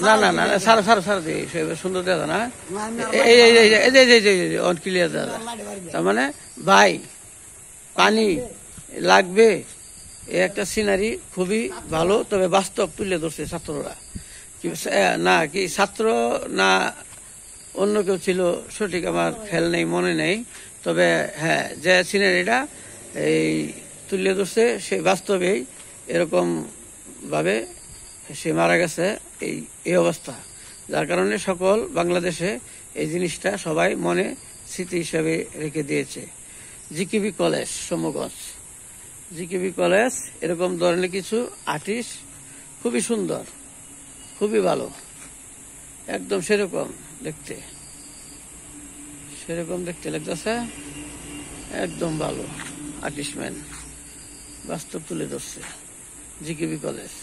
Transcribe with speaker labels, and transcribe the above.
Speaker 1: না না না সারা সারা সারা দিয়ে সুন্দর দেখা না অন ক্লিয়ার দাদা। তার মানে ভাই পানি লাগবে এই একটা সিনারি খুবই ভালো, তবে বাস্তব তুলে ধরছে ছাত্ররা। না কি ছাত্র না অন্য কেউ ছিল সঠিক আমার খেয়াল নেই, মনে নেই, তবে হ্যাঁ যে সিনারিটা এই তুলে ধরছে সে বাস্তবেই এরকম ভাবে সে মারা গেছে এই অবস্থা, যার কারণে সকল বাংলাদেশে এই জিনিসটা সবাই মনে স্মৃতি হিসাবে রেখে দিয়েছে। জিকেবি কলেজ সমগঞ্জ, জিকেবি কলেজ এরকম ধরনের কিছু আর্টিস্ট খুবই সুন্দর, খুবই ভালো, একদম সেরকম দেখতে লাগতেছে, একদম ভালো আর্টিস্টম্যান বাস্তব তুলে ধরছে জিকেবি কলেজ।